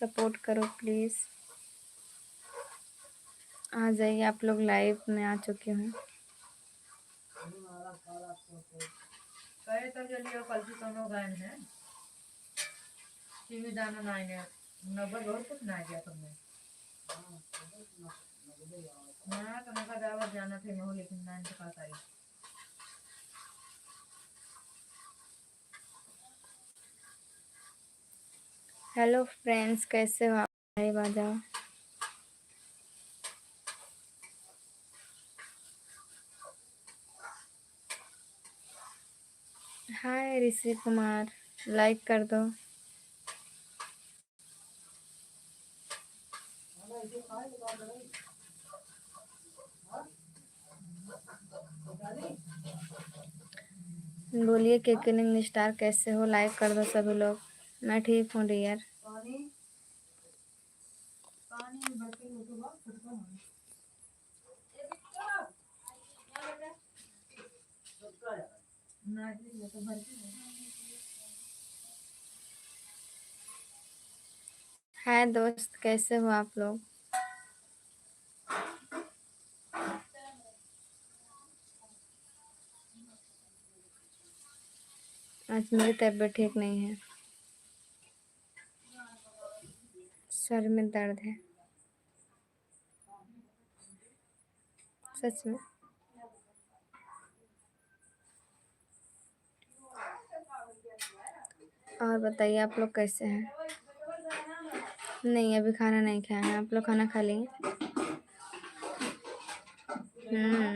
Support करो please. आ जाइए, आप लोग लाइव में आ चुके हैं। दाना नहीं है, नब्बे और कुछ ना गया तुमने। हाँ तो नका दावत जाना थे मैं, लेकिन नाइन के पास आई। हेलो फ्रेंड्स, कैसे हो आप? लाइव आ जाओ। हाय ऋषि कुमार, लाइक कर दो। बोलिए केकिंग स्टार, कैसे हो? लाइक कर दो सभी लोग। मैं ठीक हूँ डियर। हाय दोस्त, कैसे हो आप लोग? आज मेरी तबीयत ठीक नहीं है, सर में दर्द है सच में। और बताइए आप लोग कैसे हैं? नहीं, अभी खाना नहीं खाया है। आप लोग खाना खा लिए?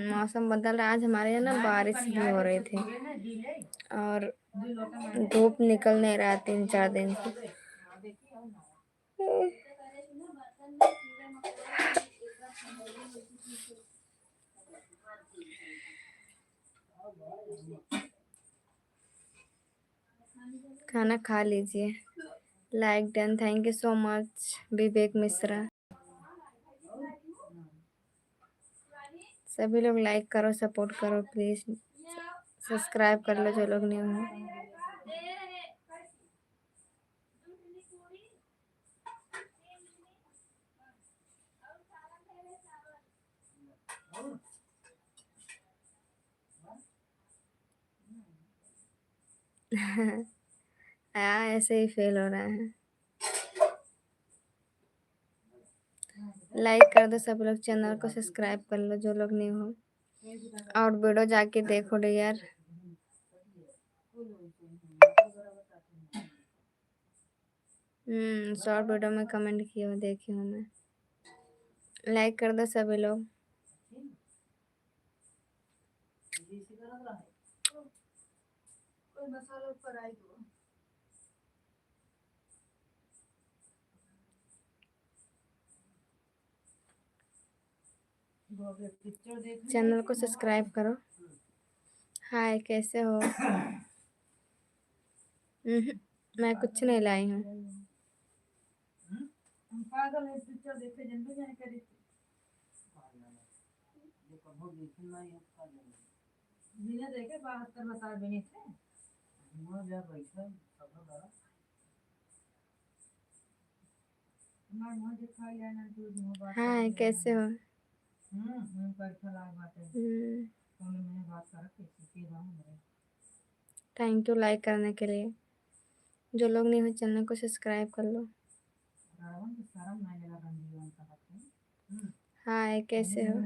मौसम बदल रहा है। आज हमारे यहाँ ना बारिश भी हो रही थी और धूप निकल नहीं रहा 3-4 दिन से। खाना खा लीजिए। Like done, thank you so much Vivek Mishra. सभी लोग लाइक करो, सपोर्ट करो प्लीज। सब्सक्राइब कर लो जो लोग न्यू हैं। ऐसे ही फेल हो रहा है। लाइक कर दो सब लोग, चैनल को सब्सक्राइब कर लो जो लोग न्यू हो। और वीडियो जाके देखो यार। शॉर्ट वीडियो में कमेंट किए हो, देखी हूँ मैं। लाइक कर दो सभी लोग। चैनल को सब्सक्राइब करो। हाय, कैसे हो? मैं कुछ नहीं लाई हूँ। हाय, कैसे हो? थैंक यू लाइक करने के लिए। जो लोग नहीं हो चैनल को सब्सक्राइब कर लो। हाय, कैसे हो?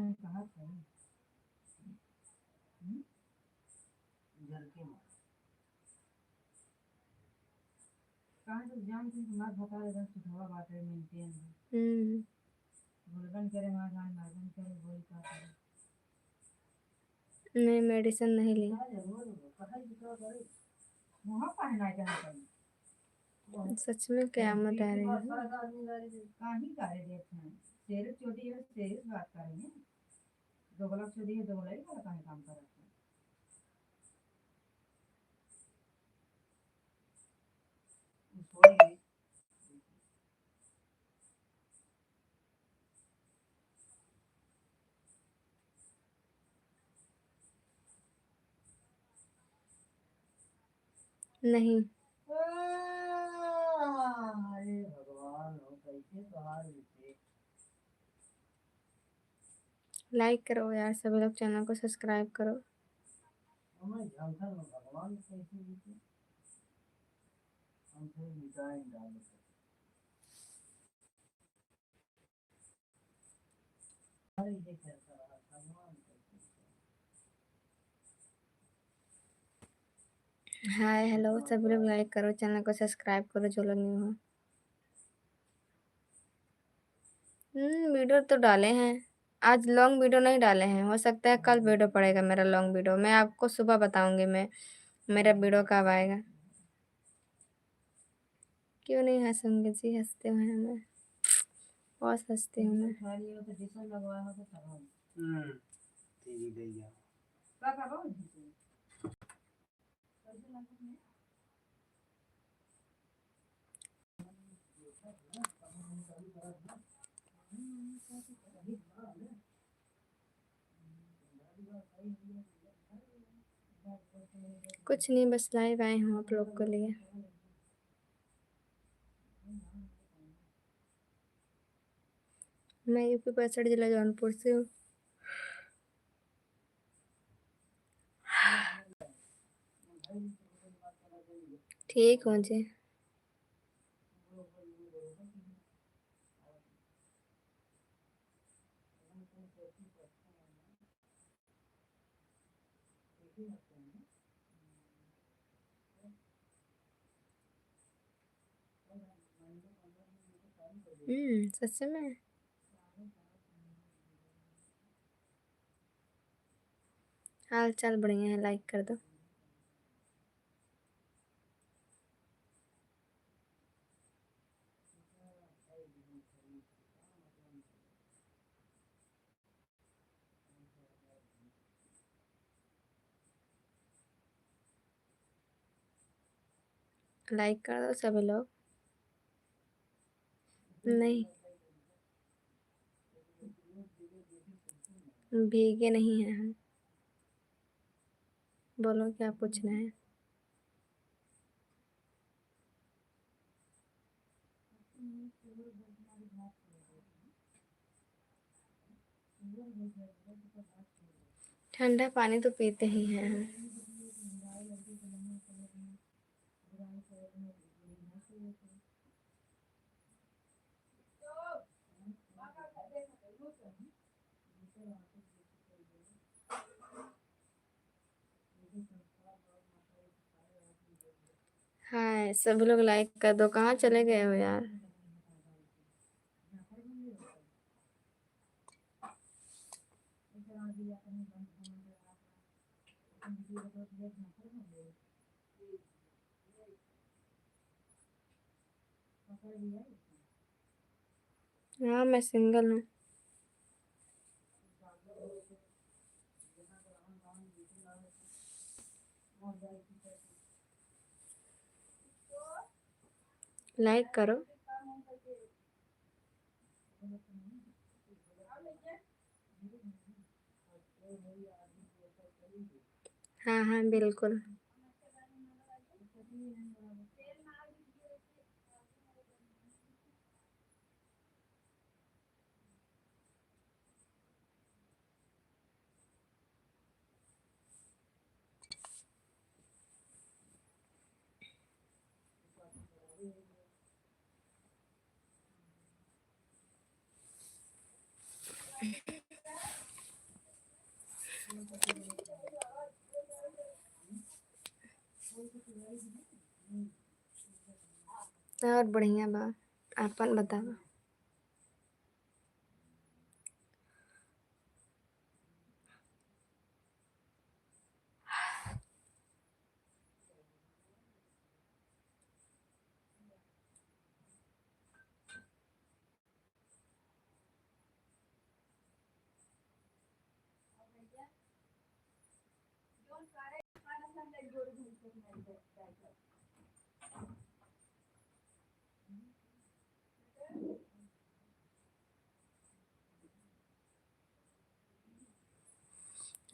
नहीं, मेडिसिन नहीं ली। सच में क़यामत आ रही है। नहीं। लाइक करो यार, सभी लोग चैनल को सब्सक्राइब करो। हाय हेलो, सभी लोग लाइक करो, चैनल को सब्सक्राइब करो जो लोग न्यू हो। वीडियो तो डाले हैं, आज लॉन्ग वीडियो नहीं डाले हैं, हो सकता है कल वीडियो पड़ेगा मेरा लॉन्ग वीडियो। मैं आपको सुबह बताऊंगी मैं मेरा वीडियो कब आएगा। क्यों नहीं हंसूंगी जी, हंसते हुए मैं बहुत हंसती हूँ मैं। कुछ नहीं, बस लाइव आए हूँ आप लोग के लिए। मैं यूपी 62 जिला जौनपुर से हूँ। ठीक हूँ जी। सच में। हाल चाल बढ़िया है, लाइक कर दो। लाइक कर दो सभी लोग। नहीं, भीगे नहीं हैं हम। बोलो क्या पूछना है। ठंडा पानी तो पीते ही हैं हम। हाय, सभी लोग लाइक कर दो। कहाँ चले गए हो यार। हाँ, मैं सिंगल हूँ। लाइक करो। हाँ हाँ बिल्कुल। और बढ़िया बा, आपन बताओ।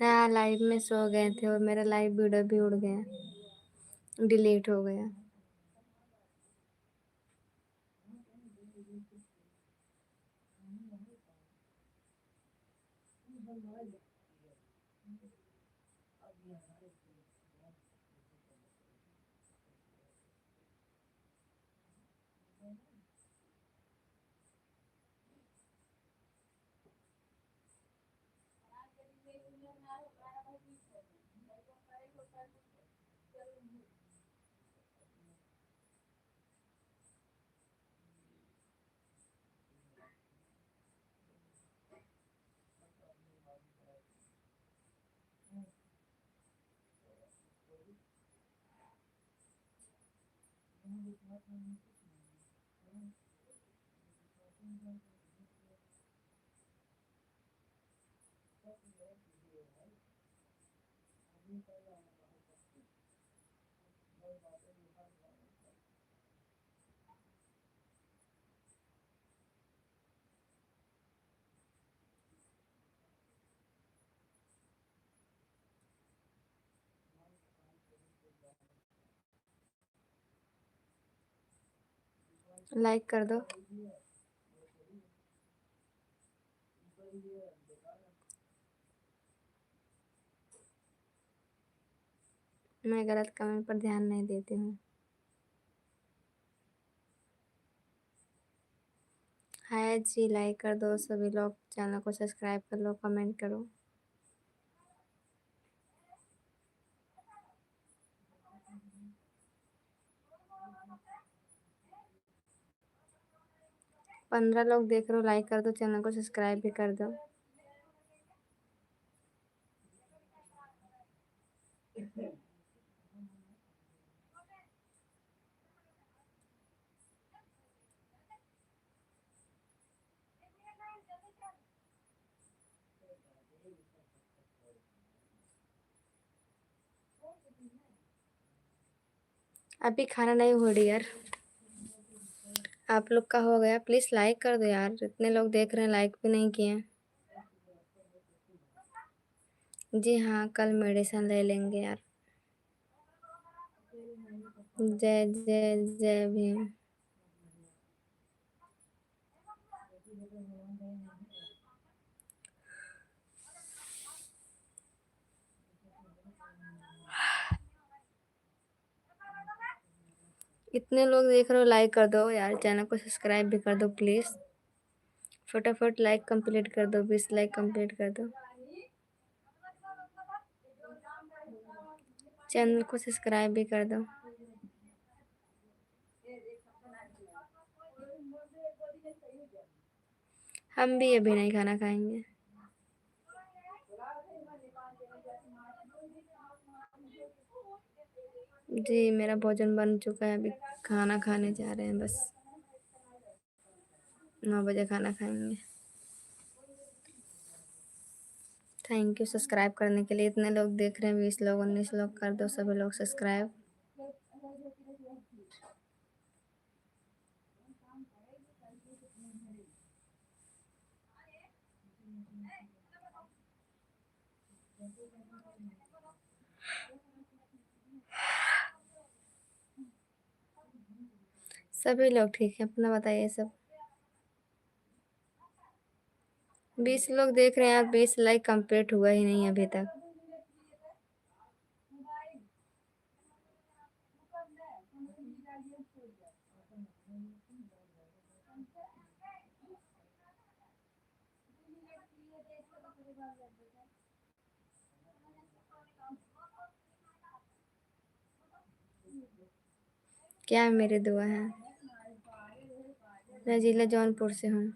हाँ, लाइव में सो गए थे और मेरा लाइव वीडियो भी उड़ गया, डिलीट हो गया। लाइक कर दो। मैं गलत कमेंट पर ध्यान नहीं देती हूँ। हाय जी, लाइक कर दो सभी लोग, चैनल को सब्सक्राइब कर लो, कमेंट करो। पंद्रह लोग देख रहे हो, लाइक कर दो, चैनल को सब्सक्राइब भी कर दो। अभी खाना नहीं हो रही यार, आप लोग का हो गया? प्लीज लाइक कर दो यार, इतने लोग देख रहे हैं, लाइक भी नहीं किए। जी हाँ, कल मेडिसिन ले लेंगे यार। जय जय जय भीम। इतने लोग देख रहे हो, लाइक कर दो यार, चैनल को सब्सक्राइब भी कर दो प्लीज। फटाफट लाइक कंप्लीट कर दो, 20 लाइक कंप्लीट कर दो। चैनल को सब्सक्राइब भी कर दो। हम भी अभी नहीं खाना खाएंगे। जी मेरा भोजन बन चुका है, अभी खाना खाने जा रहे हैं, बस 9 बजे खाना खाएंगे। थैंक यू सब्सक्राइब करने के लिए, इतने लोग देख रहे हैं, 20 लोग 19 लोग, कर दो सभी लोग सब्सक्राइब। सभी लोग ठीक है, अपना बताइए सब। 20 लोग देख रहे हैं यार, 20 लाइक कंप्लीट हुआ ही नहीं अभी तक। क्या मेरी दुआ है। मैं जिला जौनपुर से हूँ।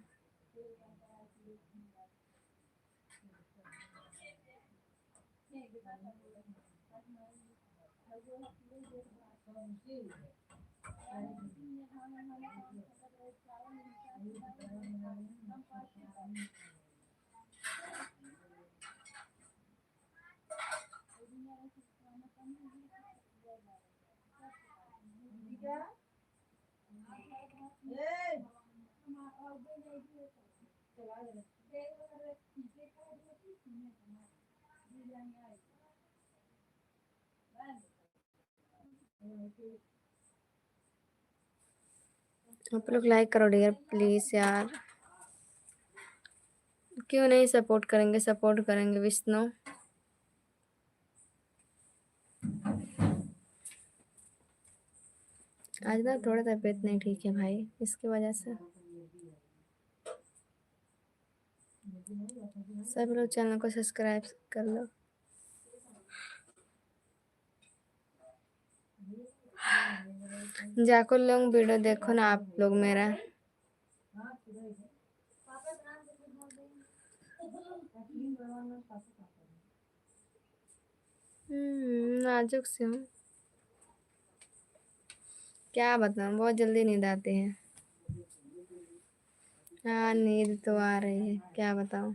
आप लोग लाइक करो डियर प्लीज यार। क्यों नहीं सपोर्ट करेंगे, सपोर्ट करेंगे विष्णु। आज ना थोड़ा तबीयत नहीं ठीक है भाई, इसकी वजह से। सब लोग चैनल को सब्सक्राइब कर लो। जाको लोग वीडियो देखो ना आप लोग मेरा। नाजुक से हूँ, क्या बताऊँ, बहुत जल्दी नींद आती है। हाँ नींद तो आ रही है, क्या बताऊँ।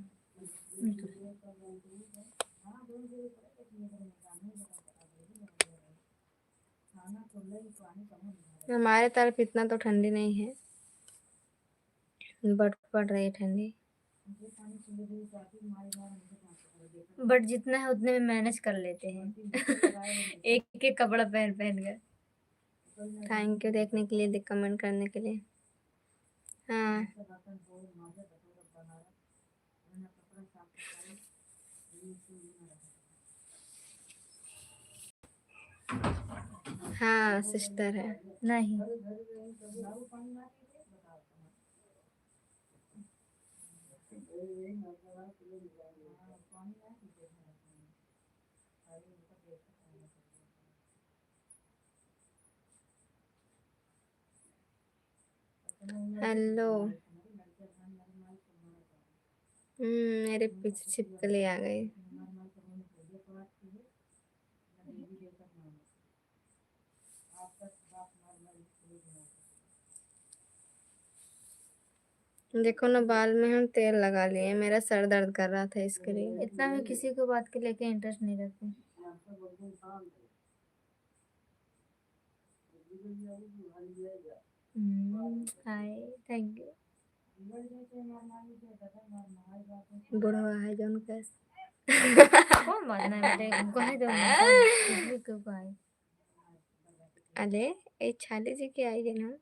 हमारे तरफ इतना तो ठंडी नहीं है, बट पड़ रही है ठंडी। बट जितना है उतने में मैनेज कर लेते हैं। एक एक कपड़ा पहन पहन कर। थैंक यू देखने के लिए, कमेंट करने के लिए। हाँ हाँ सिस्टर है। नहीं हेलो। मेरे पीछे छिपकली आ गई। देखो ना, बाल में हम तेल लगा लिए, मेरा सर दर्द कर रहा था इसके लिए। इतना में किसी को बात के लेके इंटरेस्ट नहीं रखते। Hi thank you. बुढ़वा है जौन कैसे। कौन मानना है बेटे, कहे दो ना, कुछ भी क्यों कहे। अरे ए छाली जी की आई है ना।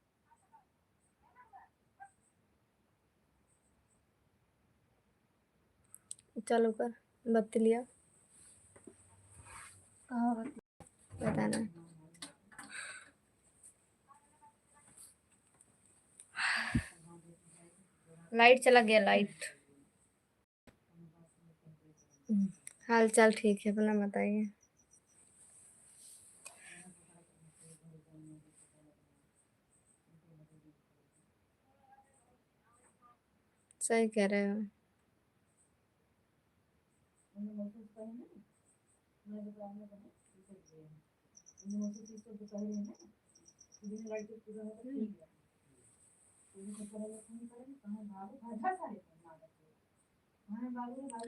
चलो कर बत्ती लिया। कहाँ होती? पता ना। लाइट चला गया, लाइट। हाल चाल ठीक है, अपना बताइए। सही कह रहे हो।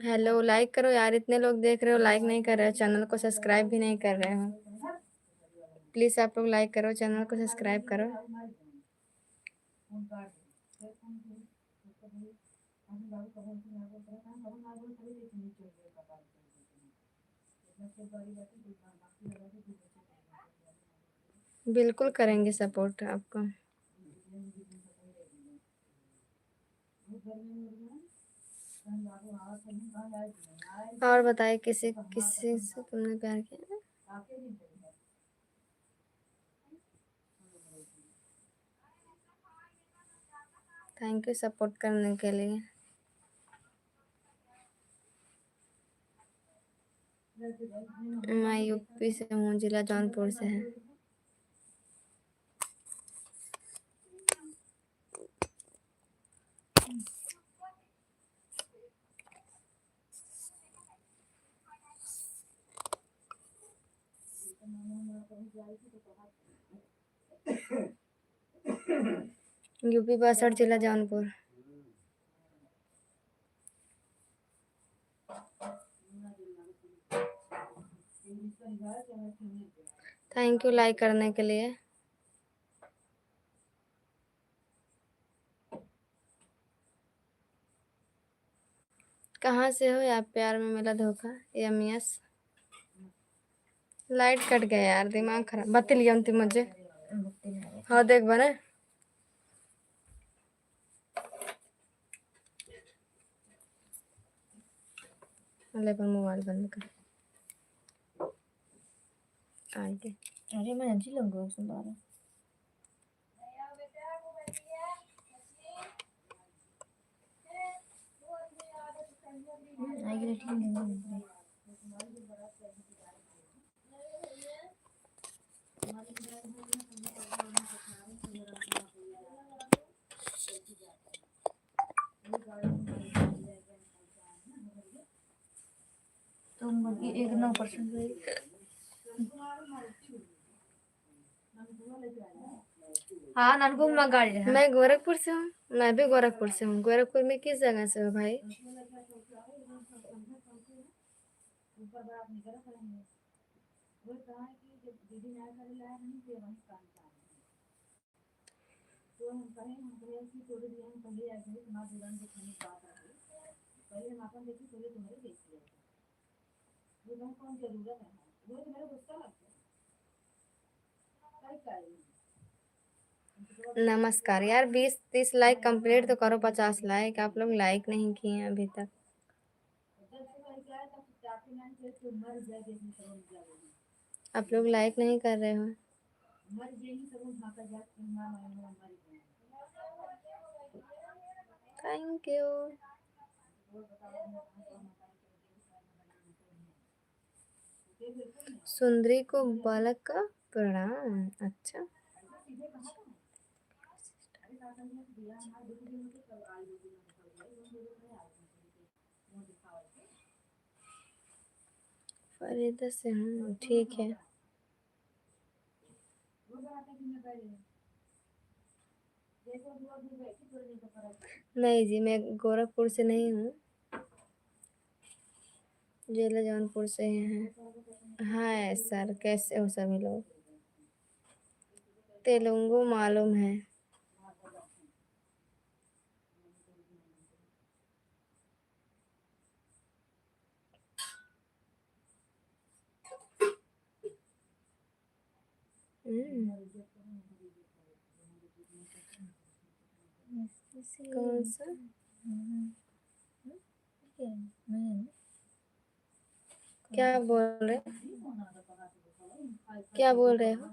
हेलो, लाइक करो यार, इतने लोग देख रहे हो, लाइक नहीं कर रहे हो, चैनल को सब्सक्राइब भी नहीं कर रहे हो। प्लीज आप लोग लाइक करो, चैनल को सब्सक्राइब करो। बिल्कुल करेंगे सपोर्ट आपको। और बताइए, किसी किसी से तुमने प्यार किया? थैंक यू सपोर्ट करने के लिए। मैं यूपी से हूँ, जिला जौनपुर से है। यूपी 62 जिला जौनपुर। थैंक यू लाइक करने के लिए। कहाँ से हो आप? प्यार में मिला धोखा, यस। लाइट कट गया यार, दिमाग खराब। बत्ती लिया अंतिम मुझे। हाँ देख बने। ले अपन मोबाइल बंद कर आगे। अरे मैं अच्छी लग रहा हूँ बारह आगे ठीक नहीं तो मुर्गी एक 9% रही हाँ नानको में गाड़ी रहा मैं गोरखपुर से हूँ। मैं भी गोरखपुर से हूँ। गोरखपुर में किस जगह से हो भाई? नमस्कार यार, 20-30 लाइक कंप्लीट तो करो। 50 लाइक आप लोग लाइक नहीं किए हैं अभी तक। आप लोग लाइक नहीं कर रहे हो। Thank you. सुंदरी को बालक का प्रणाम। अच्छा, फरीदा से हूँ, ठीक है। नहीं जी, मैं गोरखपुर से नहीं हूँ, जिला जौनपुर से हैं। हाँ सर, कैसे हो सभी लोग? तेलुगु मालूम है। कौन सा? क्या बोल रहे? क्या बोल रहे हो?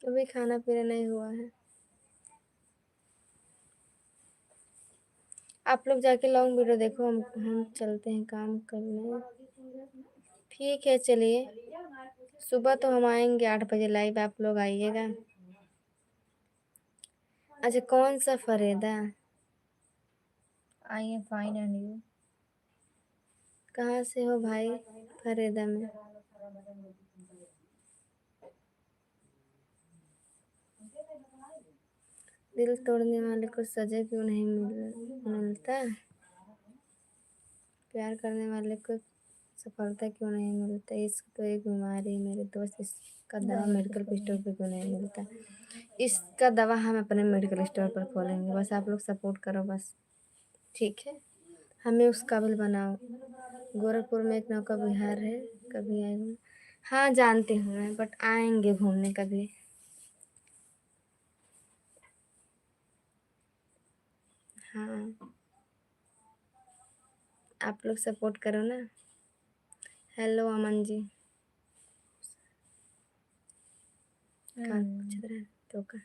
अभी खाना पीना नहीं हुआ है। आप लोग जाके लॉन्ग वीडियो देखो, हम चलते हैं काम करने। ठीक है चलिए, सुबह तो हम आएंगे 8 बजे लाइव, आप लोग आइएगा। अच्छा, कौन सा Farida? I am fine and you कहाँ से हो भाई? फरीदा में दिल तोड़ने वाले को सजा क्यों नहीं मिलता? प्यार करने वाले को सफलता क्यों नहीं मिलता? इश्क तो एक बीमारी, मेरे दोस्त, इसका दवा मेडिकल स्टोर पर क्यों नहीं मिलता? इसका दवा हम अपने मेडिकल स्टोर पर खोलेंगे, बस आप लोग सपोर्ट करो बस, ठीक है? हमें उस काबिल बनाओ। गोरखपुर में एक नौका विहार है, कभी आएंगे? हाँ जानती हूँ मैं, बट आएंगे घूमने कभी। हाँ, आप लोग सपोर्ट करो ना। हेलो अमन जी, का पूछ रहे हैं तो का?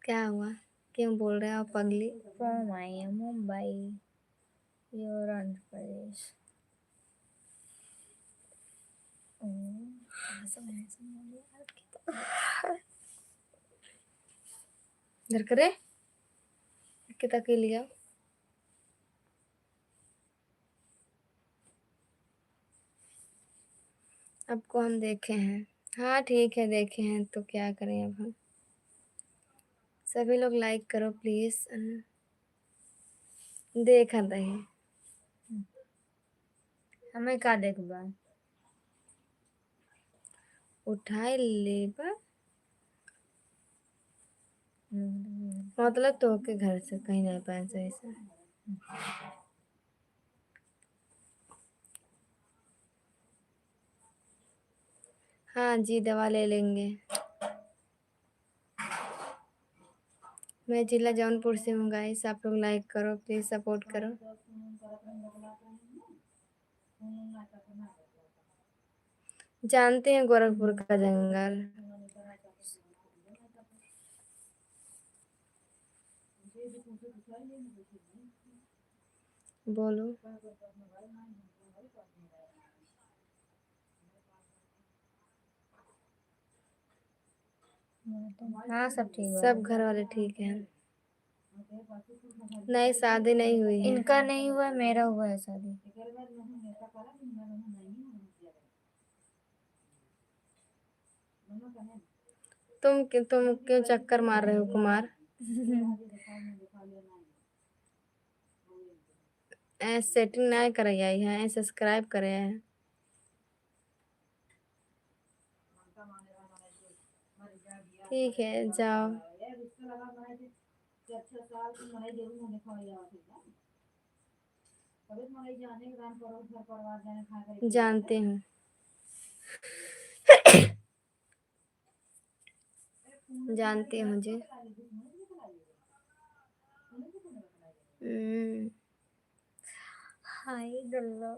क्या हुआ? क्यों बोल रहे हो आप पगली? From I am Mumbai your Andhra Pradesh इधर करे कितना के लिया? आपको हम देखे हैं। हाँ ठीक है, देखे हैं तो क्या करें अब हम। सभी लोग लाइक करो प्लीज। देखा नहीं। हमें का देख बा उठाए लेबा हम्म, मतलब तो के घर से कहीं नहीं पाए सही से। हाँ जी, दवा ले लेंगे। मैं जिला जौनपुर से हूँ गाइस, आप लोग लाइक करो प्लीज, सपोर्ट करो। जानते हैं गोरखपुर का जंगल। बोलो। हाँ सब ठीक है। सब घर वाले ठीक हैं। नहीं शादी नहीं हुई है। इनका नहीं हुआ, मेरा हुआ है शादी। तुम क्यों चक्कर मार रहे हो कुमार? सेटिंग नहीं करे आई है, सब्सक्राइब करे हैं। ठीक है जाओ। जानते हूँ। जानती हूँ जी। हाय गल्ला।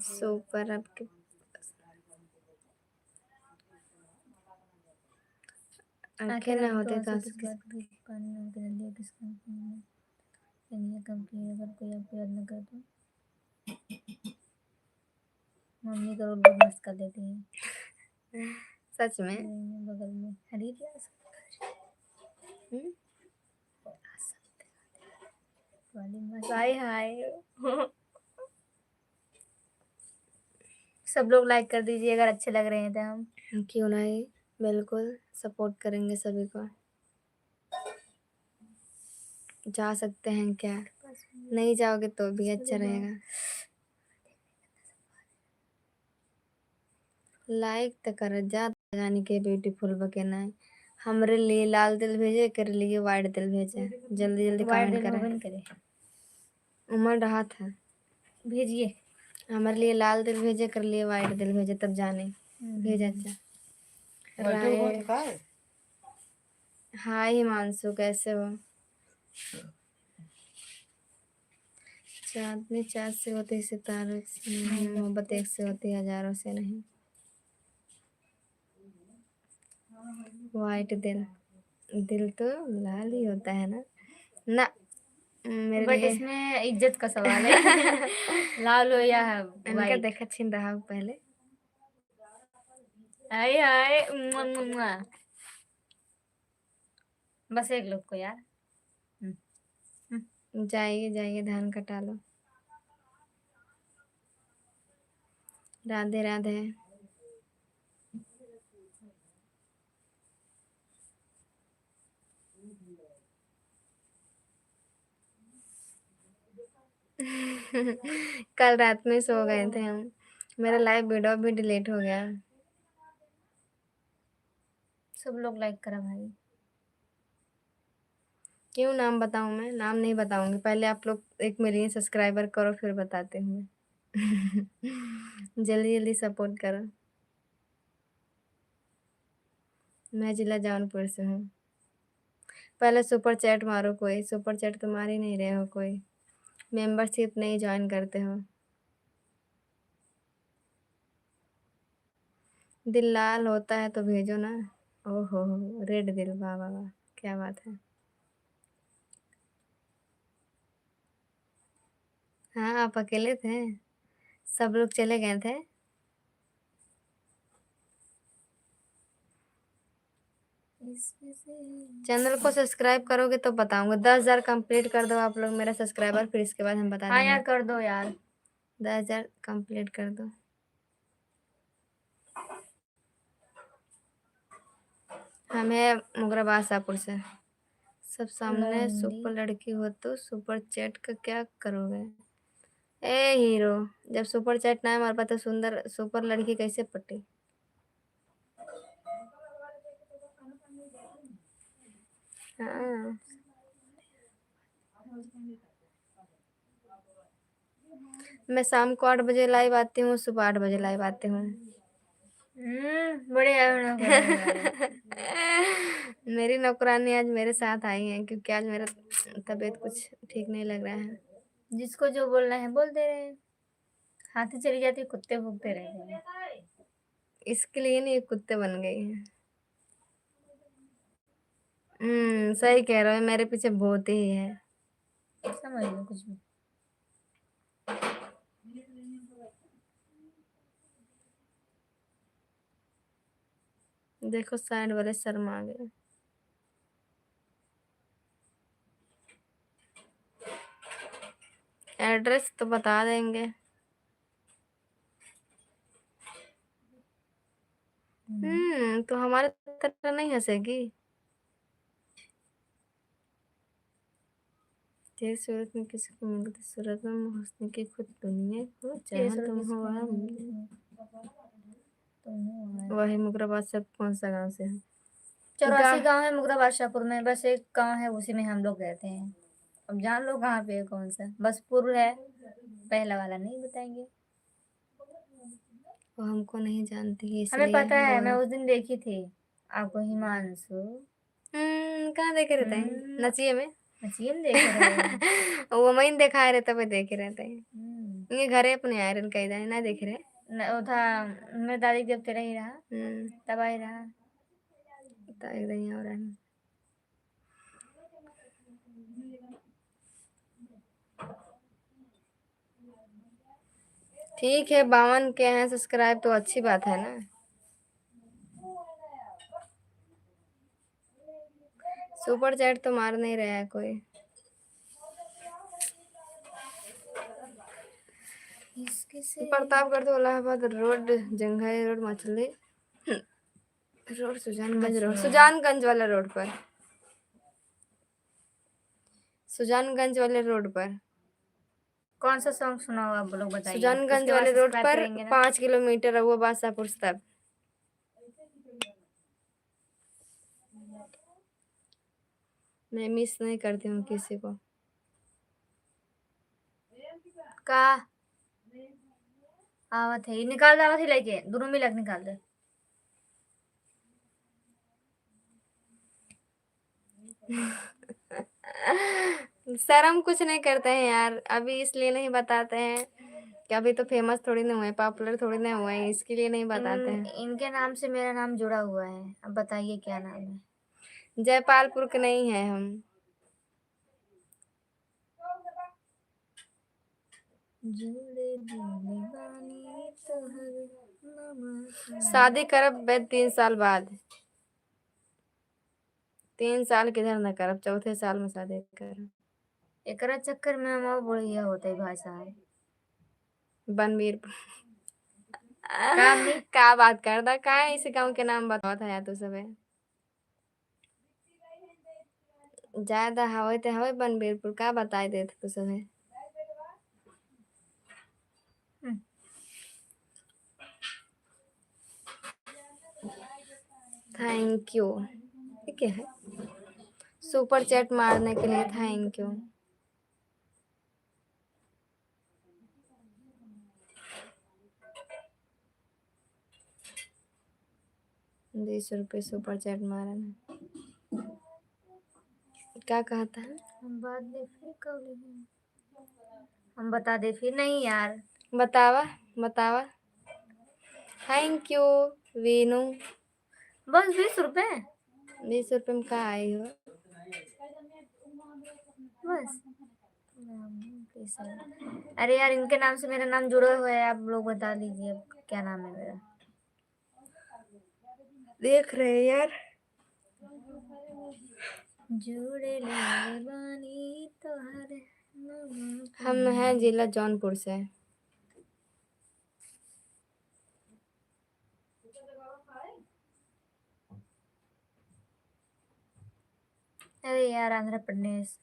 सुपर आपके आंखें ना होते तो किस बात की दुकान में कर लिया, किस कंपनी में ये कंपनी, अगर कोई आपको याद न कर तो मम्मी का रोल बहुत मस्त कर देती है। सच में। बगल में हरी हम्म? हाय हाय। सब लोग लाइक कर दीजिए अगर अच्छे लग रहे हैं तो हम। क्यों नहीं, बिल्कुल सपोर्ट करेंगे सभी को। जा सकते हैं क्या? नहीं जाओगे तो भी अच्छा रहेगा। लाइक तो कर जा जाने के ब्यूटीफुल बके ना। हमरे लिए लाल दिल भेजे, कर लिए वाइट दिल भेजे। जल्दी जल्दी कमेंट करें। करे उमड़ रहा था। भेजिए। हमारे लिए लाल दिल भेजे, कर लिए वाइट दिल भेजे, तब जाने। भेज अच्छा। राय। हाय हिमांशु, कैसे हो? चांदनी चाँद से होती, सितारों से नहीं, मोहब्बत एक से होती, हजारों से नहीं। वाइट दिल, दिल तो लाल ही होता है ना। ना मेरे बट लिए इसमें इज्जत का सवाल है। लाल हो या इनका वाइट। देखा छीन रहा हूँ पहले। हाय हाय मुआ, मुआ, मुआ। बस एक लोग को यार। जाइए जाइए, धान कटा लो। राधे राधे। कल रात में सो गए थे हम। मेरा लाइव वीडियो भी डिलीट हो गया। सब लोग लाइक करा भाई। क्यों नाम बताऊं? मैं नाम नहीं बताऊंगी, पहले आप लोग 1 मिलियन सब्सक्राइबर करो फिर बताते हूँ मैं। जल्दी जल्दी सपोर्ट करो। मैं जिला जौनपुर से हूँ। पहले सुपर चैट मारो, कोई सुपर चैट तो मार ही नहीं रहे हो कोई। मेंबरशिप नहीं ज्वाइन करते हो। दिल लाल होता है तो भेजो ना। ओहो, रेड दिल, वाह वाह वाह, क्या बात है। हाँ आप अकेले थे? सब लोग चले गए थे? चैनल को सब्सक्राइब करोगे तो बताऊंगा। 10,000 कंप्लीट कर दो आप लोग मेरा सब्सक्राइबर, फिर इसके बाद हम बता हाँ देंगे। यार कर दो यार। 10,000 कंप्लीट कर दो। हमें मुगराबाद शाहपुर से। सब सामने लौंडी। सुपर लड़की हो तो सुपर चैट का क्या करोगे? ए हीरो, जब सुपर चैट ना हमारे पास तो सुंदर सुपर लड़की कैसे पटी? हाँ, मैं शाम को 8 बजे लाइव आती हूँ, सुबह 8 बजे लाइव आती हूँ। बड़े आए नौकरानी वाले। मेरी नौकरानी आज मेरे साथ आई हैं क्योंकि आज मेरा तबीयत कुछ ठीक नहीं लग रहा है। जिसको जो बोलना है बोल दे रहे हैं। हाथी चली जाती है, कुत्ते भूकते रहते हैं। इसके लिए नहीं, ये कुत्ते बन गई हैं। सही कह रहे हो, मेरे पीछे भूत ही है। समझ लो कुछ भी। देखो साइड वाले शर्मा गए। एड्रेस तो बता देंगे। तो हमारे तरह नहीं हंसेगी। तेरी सूरत में किसी को मिलती, सूरत में हंसने की खुद दुनिया को जहाँ तुम हो वहाँ वही मुकराबाद से कौन सा गांव से है? 84 गांव है मुगराबाद शाहपुर में, बस एक गांव है उसी में हम लोग रहते हैं। अब जान लो कहाँ पे है, कौन सा बस पूर्व है, पहला वाला नहीं बताएंगे। वो हमको नहीं जानती हमें इसलिए पता है, मैं बोल। उस दिन देखी थी आपको, हिमांशु। कहाँ देखे रहते हैं? नचिए में। नचिए में देखे रहे। वो महीन दिखाए रहते हुए देखे रहते हैं। हम्म। ये घरे अपने आए रन कई दाने ना देख रहे। वो था मेरे दादी जब तेरा ही रहा, तब आई रहा। तो एकदम ही हो रहा है। ठीक है, 52 के हैं सब्सक्राइब तो अच्छी बात है ना। सुपर चैट तो मार नहीं रहा है कोई। प्रतापगढ़ तो इलाहाबाद रोड, जंघई रोड, मछली रोड, सुजानगंज रोड, सुजानगंज वाला रोड पर, सुजानगंज वाले रोड पर। कौन सा सॉन्ग सुनाओ आप लोग बताइए, सुजानगंज उसके बाद वाले रोड सब्सक्राइब पर करेंगे ना। 5 किलोमीटर है वो बादशाहपुर तक। मैं मिस नहीं करती हूँ किसी को। का आवत है, निकाल दे, आवत है लेके दोनों में लग निकाल दे। शर्म कुछ नहीं करते हैं यार, अभी इसलिए नहीं बताते हैं कि अभी तो फेमस थोड़ी ना हुए, पॉपुलर थोड़ी ना हुए हैं, इसके लिए नहीं बताते हैं। इनके नाम से मेरा नाम जुड़ा हुआ है, अब बताइए क्या नाम है। जयपालपुर के नहीं है हम। शादी करब 3 साल बाद। 3 साल किधर न करब, चौथे साल में शादी करब। एकरा चक्कर में हम और बढ़िया होते है भाई साहब। बनवीर काम नहीं। का बात करता का है, इस गांव के नाम बतावत है तू सबे। ज्यादा हवे ते हवे बनवीरपुर का बताई देत तू सबे। Thank you. ये क्या है? सुपर चैट मारने के लिए थैंक यू। 20 रुपये सुपर चैट मारा ना। क्या कहता है? हम बात दे फिर कब, हम बता दे फिर नहीं यार। बतावा बतावा। Thank you Veenu. बस 20 रुपए। 20 रुपये में का आई हो? बस। अरे यार, इनके नाम से मेरा नाम जुड़ा हुआ है, आप लोग बता दीजिए अब क्या नाम है मेरा। देख रहे हैं यार। जुड़े ले बानी तोहरे। हम हैं जिला जौनपुर से। अरे यार, आंध्र प्रदेश।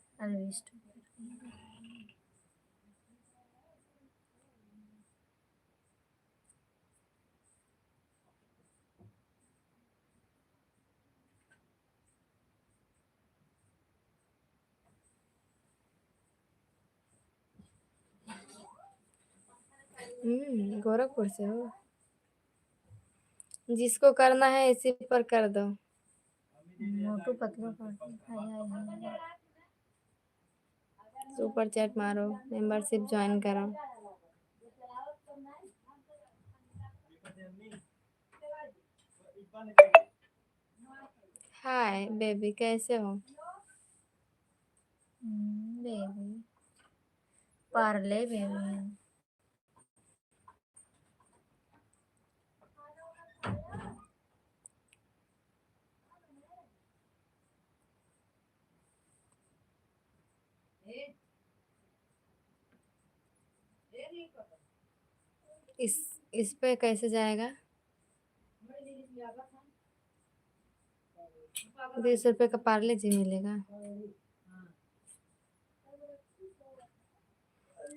गोरखपुर से हो। जिसको करना है इसी पर कर दो। मोटू पतलू हाय हाय हाय। सुपर चैट मारो, मेंबरशिप ज्वाइन करो। हाय बेबी, कैसे हो? Baby Parle baby. इस पे कैसे जाएगा? 20 रुपए का पार्ले जी मिलेगा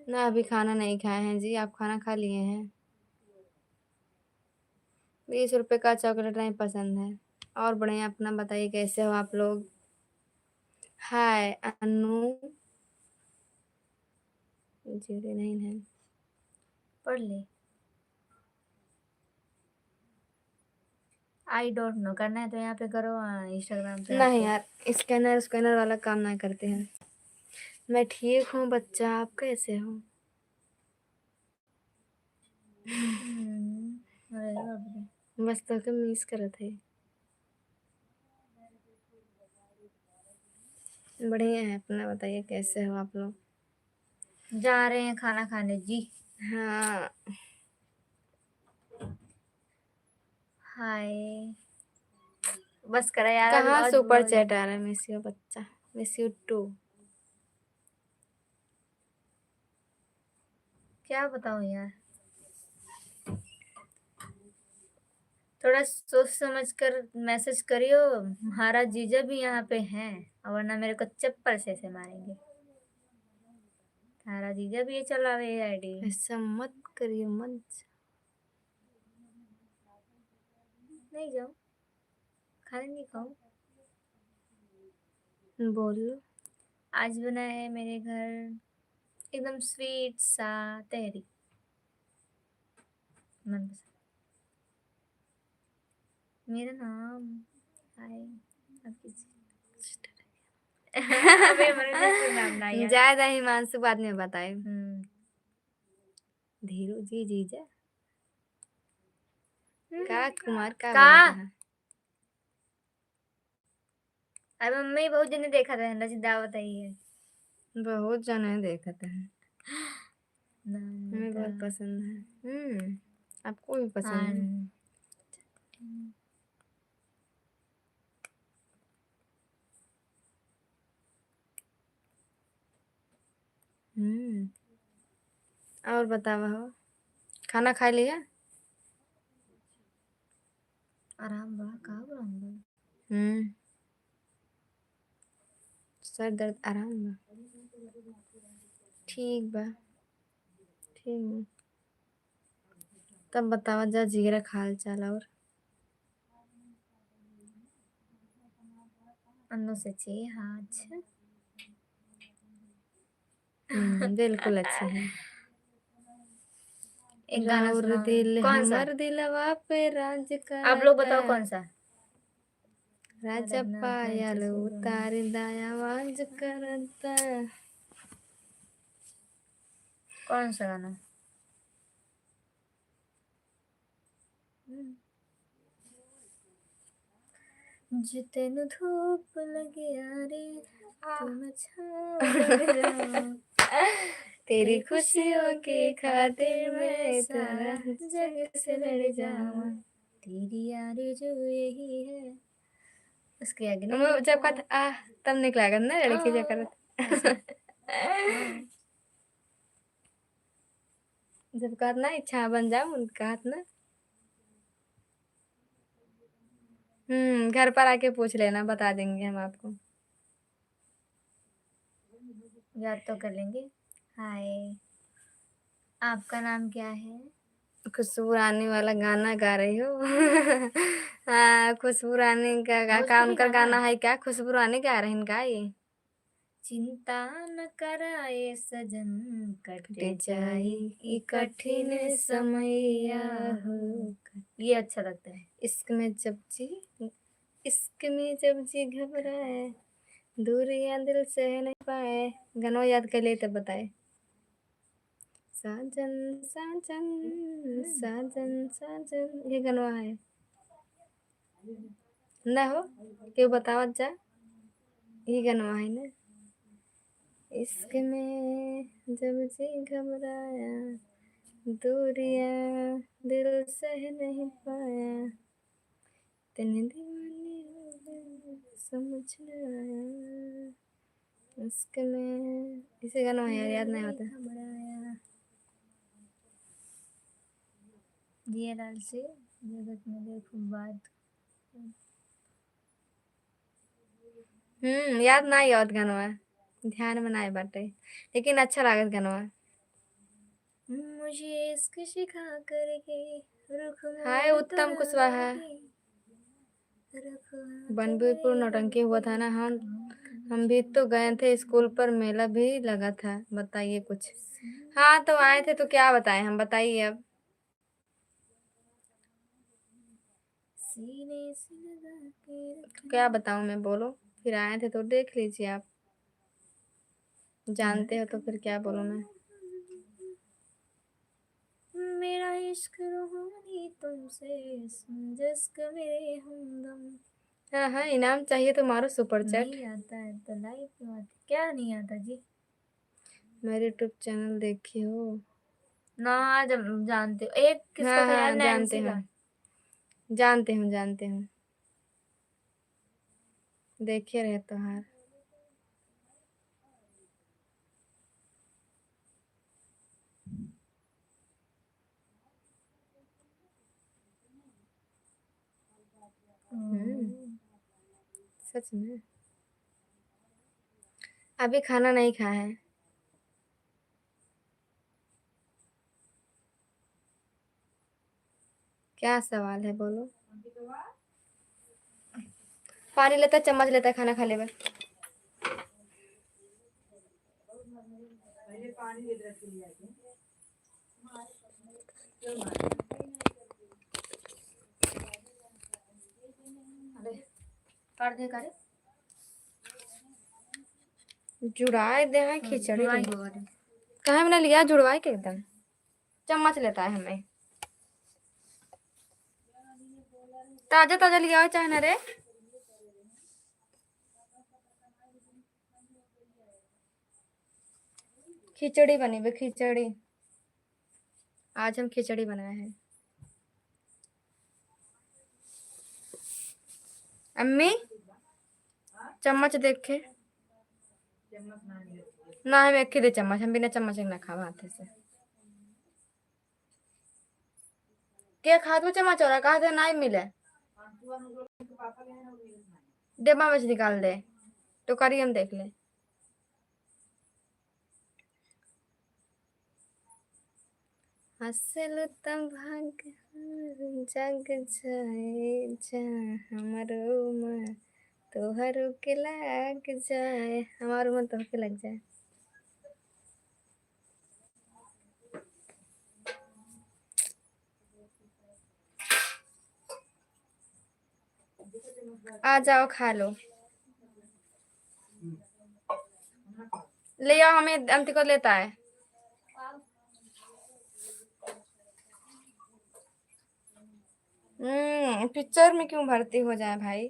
ना। अभी खाना नहीं खाए हैं जी, आप खाना खा लिए हैं? 20 रुपए का चॉकलेट नहीं पसंद है। और बढ़िया, अपना बताइए कैसे हो आप लोग? हाय अनु, 09 है। पढ़ ले। आई डोंट नो, करना है तो यहाँ पे करो, इंस्टाग्राम पे नहीं आपको। यार, स्कैनर स्कैनर वाला काम नहीं करते हैं। मैं ठीक हूँ बच्चा, आप कैसे हो? अरे बाप रे। बस तो के मिस करत है। बढ़िया है, अपना बताइए कैसे हो आप लोग? जा रहे हैं खाना खाने जी। हाँ। हाय। बस करा यार, कहाँ आज सुपर बोल। चैट आ रहा है? मिस यू बच्चा, मिस यू टू। क्या बताऊं यार, थोड़ा सोच समझ कर मैसेज करियो। महाराज जीजा भी यहाँ पे हैं, और वरना मेरे को चप्पल से मारेंगे। तारा जीजा भी ये चलावे आईडी। ऐसा मत करिए, मत। नहीं जाओ, खाने नहीं खाओ। बोलो। आज बना है मेरे घर एकदम स्वीट सा तहरी, मनपसंद। मेरा नाम हाय, अब किसी अबे मैंने कोई नाम ना यार। ज्यादा हिमांशु बाद में बताए। हम्म। धीरू जी जीजा का कुमार का का बोल रहा? अरे मम्मी बहुत जने देखा था, नची दावत आई है। बहुत जने देखते हैं, नाम हमें बता। बहुत पसंद है। आपको भी पसंद है? आन- और बतावा हो, खाना खा लिया? आराम बा का आराम बा। हम्म सर दर्द आराम बा? ठीक बा, ठीक बा। तब बतावा जा जीरा का हाल चाल और। अन्नू से चाहिए हाँ। अच्छा बिल्कुल अच्छे हैं। एक गाना राउर सुनाओ ना। दिल कौन सा? हमर दिलवा पे राज आप लोग करता। बताओ कौन सा। राजा रखना अपना अच्छे पायल से दोनों। उतार दयावाज करता। कौन सा गाना? जितने धूप लगे यारे, तुम छाँव बन जाओ। तेरी खुशियों की खातिर मैं सारा जग से लड़ जाऊं। तेरी यारी जो यही है, उसके आगे मैं नहीं जब कहा आ तब निकला कर ना लड़की जो ऐसे। करत। हाँ। जब कहत ना इच्छा बन जाऊं उनका हाथ ना। घर पर आके पूछ लेना, बता देंगे हम आपको। याद तो कर लेंगे। हाय, आपका नाम क्या है? खुशबू रानी वाला गाना गा रही हो? हाँ, खुशबू रानी का भोजपुरी उनका गाना। गाना है क्या? खुशबू रानी गा रही का ये? चिंता न कर आए सजन कट कट जाए जाए ये ये कठिन कठिन समैया समैया हो। हो। ये अच्छा लगता है। इश्क में जब जी घबराए, दूरियां दिल सह नहीं पाए। गाना याद कर ले तब बताए। साजन साजन साजन साजन, ये गाना है ना हो, क्यों बतावत जा, ये गाना है ना। इश्क में जब जी घबराया, दूरियां दिल सह नहीं पाया, तेने दीवानी हो गई, समझ न आया। इश्क में, इसे गाना है यार, याद नहीं आता। घबराया जिया लाल से जगत में देखो बात। याद नहीं आवत गाना, ध्यान में नहीं बाटे, लेकिन अच्छा लागत गाना। मुझे इश्क सिखा करके रुख हाय मोड़ उत्तम कुशवाहा। बनबीपुर नौटंकी हुआ था ना, हम भी तो गए थे स्कूल पर, मेला भी लगा था। बताइए कुछ। हाँ तो आए थे, तो क्या बताएं हम, बताइए अब। सीने से लगा के तो क्या बताऊं मैं, बोलो। फिर आए थे तो देख लीजिए आप, जानते हो तो फिर क्या बोलूं मैं। मेरा इश्क रूहानी तुमसे समझस्क मेरे हमदम। हाँ, इनाम चाहिए तो मारो सुपर चैट। नहीं आता है तो लाइक क्यों आती, क्या नहीं आता जी। मेरे यूट्यूब चैनल देखी हो ना जब जानते हो, एक किसका था यार, हाँ जानते नैन्सी हूँ, का। जानते हूँ, देखे रहे तो हार। सच में अभी खाना नहीं खाया है। क्या सवाल है, बोलो। पानी लेता है, चम्मच लेता है, खाना खा ले बस। कर दे करे जुड़ाए दे है खिचड़ी जुड़वाई ली। होगा रे। कहाँ मैंने लिया जुड़वाए के एकदम, चम्मच लेता है हमें। ताजा ताजा लिया हो चाहे ना रे। खिचड़ी बनी हुई, खिचड़ी। आज हम खिचड़ी बनाए हैं। अम्मी चम्मच देखे ना, हम एक ही दे चम्मच, हम बिना चम्मच के ना खावा हाथे से। के खादू चम्मच और कहा से नहीं मिले, डिब्बा में से निकाल दे तो करी, हम देख ले। हसल तम भाग जग जाए जा, हमारो मन तोहरो के लग जाए, हमारो मन तोहर के लग जाए। आ जाओ खा लो, ले आओ, हमें अंति को लेता है। पिक्चर में क्यों भर्ती हो जाए भाई।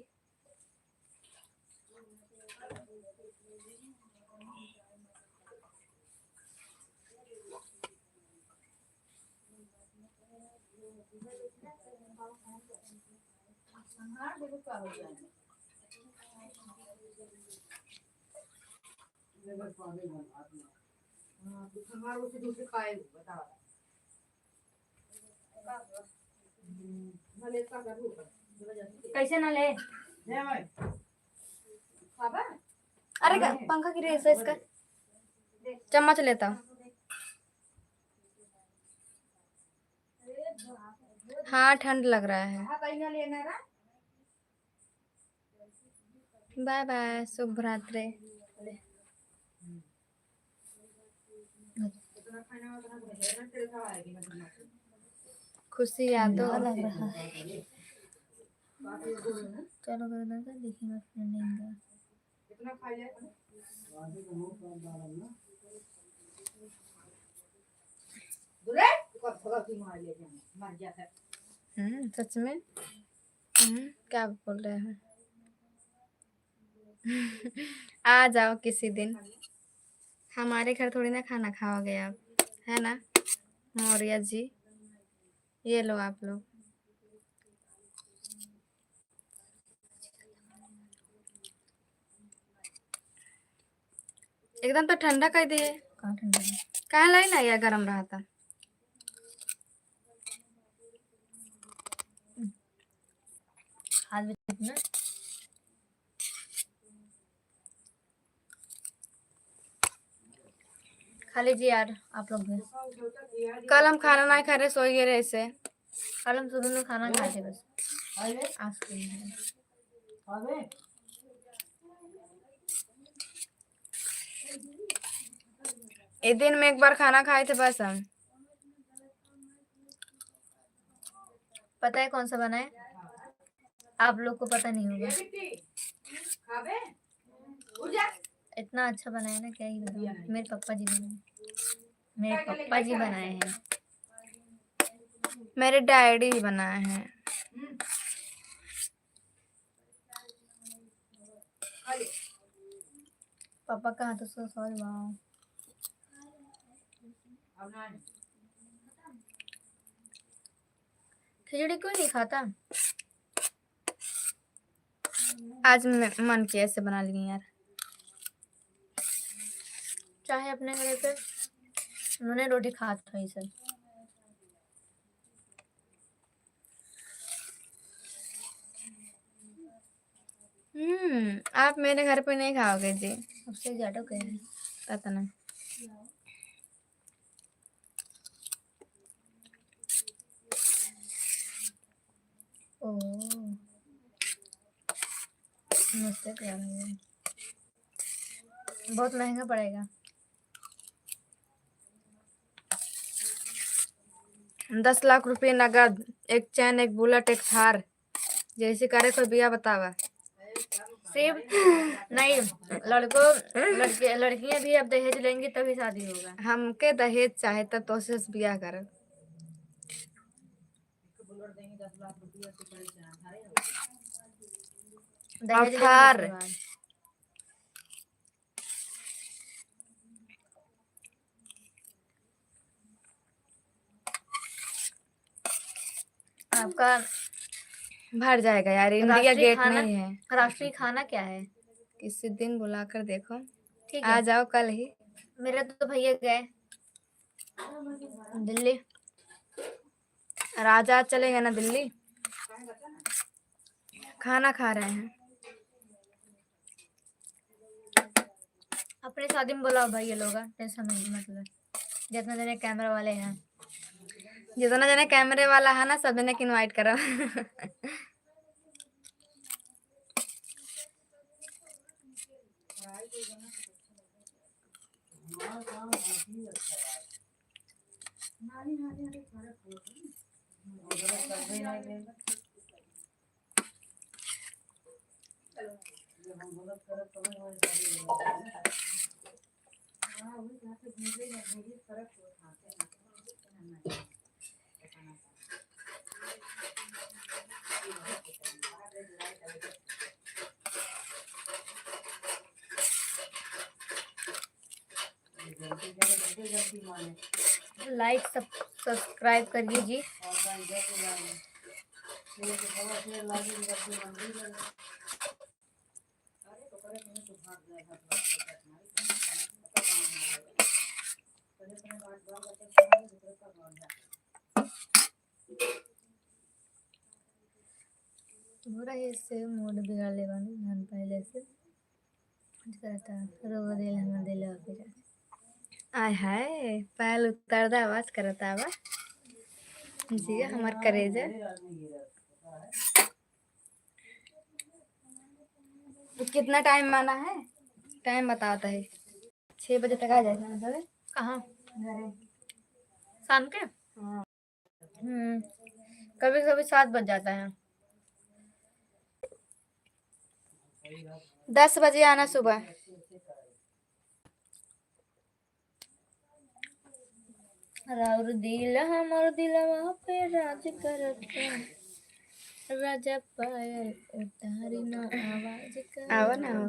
कैसे ना ले। अरे पंखा की रेस है इसका, चम्मच लेता हूँ। हाँ ठंड लग रहा है। बाय बाय, शुभ रात्रि। खुशी यादों ठंडा लग रहा है। चलो गर्दन का देखिए मैं फ्रेंडिंग का सच में। क्या बोल रहे हैं? आ जाओ किसी दिन, हमारे घर थोड़ी ना खाना खाओगे आप, है ना मौर्य जी। ये लो आप लोग। एकदम तो ठंडा कर दिए। कहाँ ठंडा है? कहाँ लाई ना, या गरम रहा था। हाथ में कितना खा लीजिए यार आप लोग भी। कल हम खाना ना खा रहे, सोई गए रहे ऐसे। कल हम सुबह में खाना खाए थे बस। आज के लिए। एक दिन में एक बार खाना खाए थे बस हम। पता है कौन सा बना है? आप लोग को पता नहीं होगा। इतना अच्छा बनाया ना, क्या ही बताऊं। मेरे पापा जी बनाए, मेरे पापा जी बनाए हैं। मेरे डैडी ही बनाए हैं। पापा का हाथ तो सॉरी वाह। खिचड़ी क्यों नहीं खाता? आज मन किया ऐसे बना ली यार। चाहे अपने घर पे उन्होंने रोटी खा था सब। आप मेरे घर पे नहीं खाओगे जी। सबसे ज्यादा कह रही पता नहीं। ओह मुझसे क्या है? बहुत महंगा पड़ेगा। 10 लाख रुपए नगद, एक चैन, एक बुलेट, एक थार। जैसे करे कोई बिया बतावा। सिर्फ नहीं, लड़कों लड़कियां भी अब दहेज लेंगी तभी शादी होगा। हमके दहेज चाहे तब तो से बिया कर। दहेज लेंगे थार। उसके बाद। आपका भर जाएगा यार, इंडिया राष्ट्रीय गेट खाना, नहीं है। राष्ट्रीय खाना क्या है? किसी दिन बुलाकर देखो। ठीक आ है। जाओ कल ही। मेरे तो भैया गए दिल्ली। राजा चलेगा ना दिल्ली। खाना खा रहे हैं। अपने शादी में बुलाओ भाई, ये लोग टेंशन नहीं, मतलब जितने जने कैमरा वाले हैं। जितना जने कैमरे वाला है ना, सब जने के इनवाइट करो। लाइक सब्सक्राइब करिए जी। पूरा इससे मूड बिगाड़ ले बानी धन पहले से करता रोग दिल हम दिल ऑफिस। आय हाय, पहल उतर दा आवाज करता बा जी हमार करेजा। कितना टाइम माना है? टाइम बताता है 6 बजे तक आ जाएगा ना सर। कहाँ? शाम के हाँ। कभी कभी 7 बज जाता है। 10 बजे आना सुबह। राउर दिल हमर दिलवा पे राज करता, राजा पायल उतारी ना आवाज आओ कर। ना हो।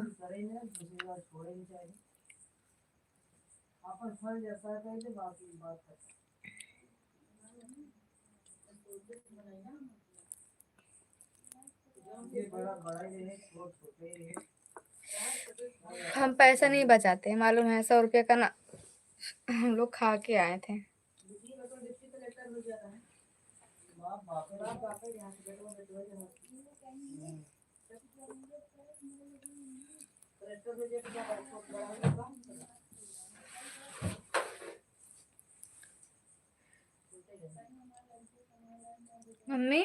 हम पैसा नहीं बचाते, मालूम है। 100 रुपये का ना हम लोग खा के आए थे। मम्मी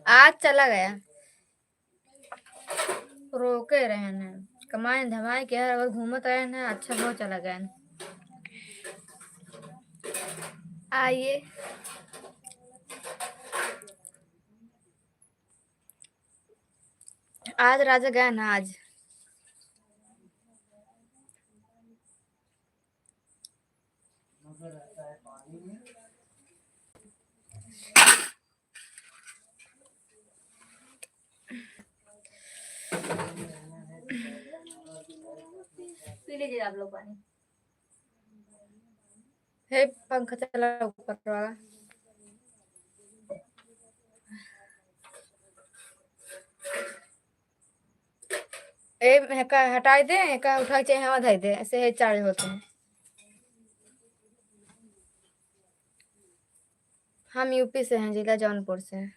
आज चला गया। रोके रहे न कमाए धमाए के हर वक्त घूमत रहे न, अच्छा हो चला गया। आइए। आज राजा गया ना आज। पी लीजिए आप लोग पानी। हे पंखा चला ऊपर वाला। ए हेका हटाई दे, हेका उठाई चाहे हवा धाई दे, ऐसे है चार्ज होते हैं। हम यूपी से हैं, जिला जौनपुर से हैं।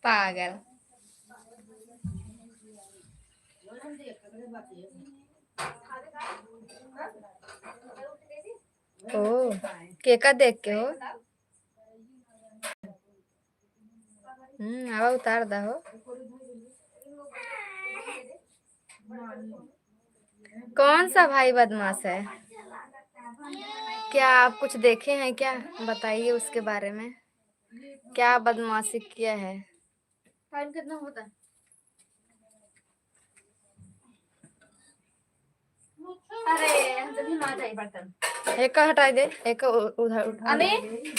पागल। ओ केका देख के हो। हवा उतार दा हो। कौन सा भाई बदमाश है? क्या आप कुछ देखे हैं क्या? बताइए उसके बारे में। क्या बदमाशी किया है? टाइम कितना होता है? अरे जल्दी मार जाए बर्तन। एक का हटाई दे, एक का उधर उठा अमी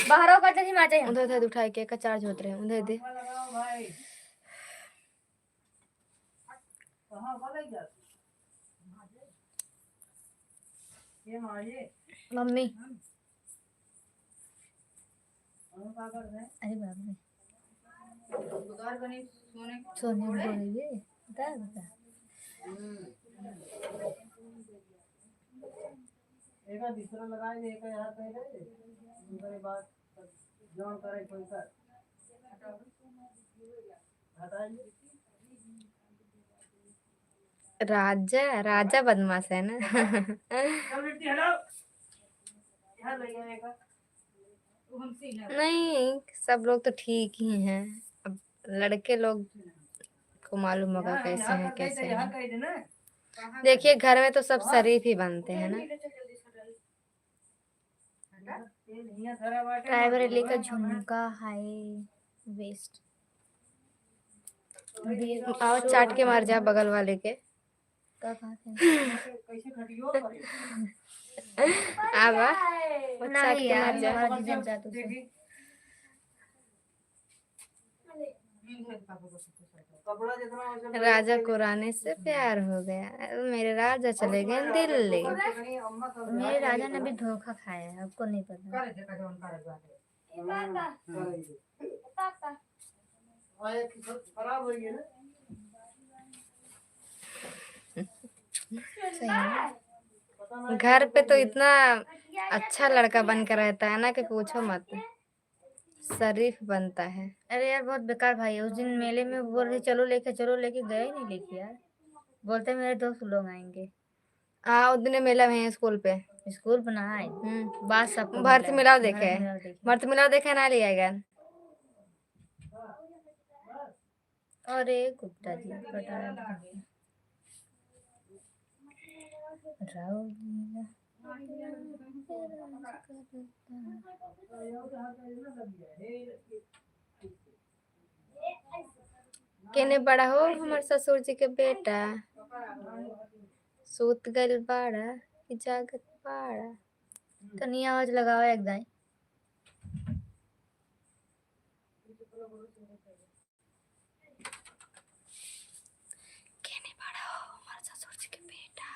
बाहर होकर जल्दी मार जाए। उधर उधर उठाई के, एक का चार्ज होते रहे उधर दे। मम्मी अरे बाप रे सोने बोलिए बता बता। राजा राजा बदमाश है ना। नहीं, सब लोग तो ठीक ही हैं। अब लड़के लोग को मालूम होगा कैसे हैं कैसे हैं। देखिए घर में तो सब शरीफ ही बनते हैं ना। रायबरेली का झुमका हाय वेस्ट। आओ चाट के मार जा बगल वाले के। क्या कहते हैं? आवा वो चाट नहीं के यार मार जा। हमारा डिजाइन चाहते उसे। राजा को रानी से प्यार हो गया। मेरे राजा चले गए दिल्ली। मेरे राजा ने भी धोखा खाया है, आपको नहीं पता। सही है। घर पे तो इतना अच्छा लड़का बन कर रहता है ना कि पूछो मत। शरीफ बनता है। अरे यार बहुत बेकार भाई है। उस दिन मेले में बोल रहे चलो लेके गए नहीं लेके यार। बोलते मेरे दोस्त लोग आएंगे। हाँ उस दिन मेला में है स्कूल पे। स्कूल बनाए बादशाहपुर भर्ती मेला मिलाओ देखे, मिलाओ देखे। भर्ती मिलाओ देखे ना लिया गया। अरे गुप्ता जी पटाया राउलीला केने बड़ा हो हमार ससुर जी के बेटा, सूत गइल बाड़ा कि जागत बाड़ा। तनी आवाज लगाओ एकदम। केने बड़ा हो हमार ससुर जी के बेटा,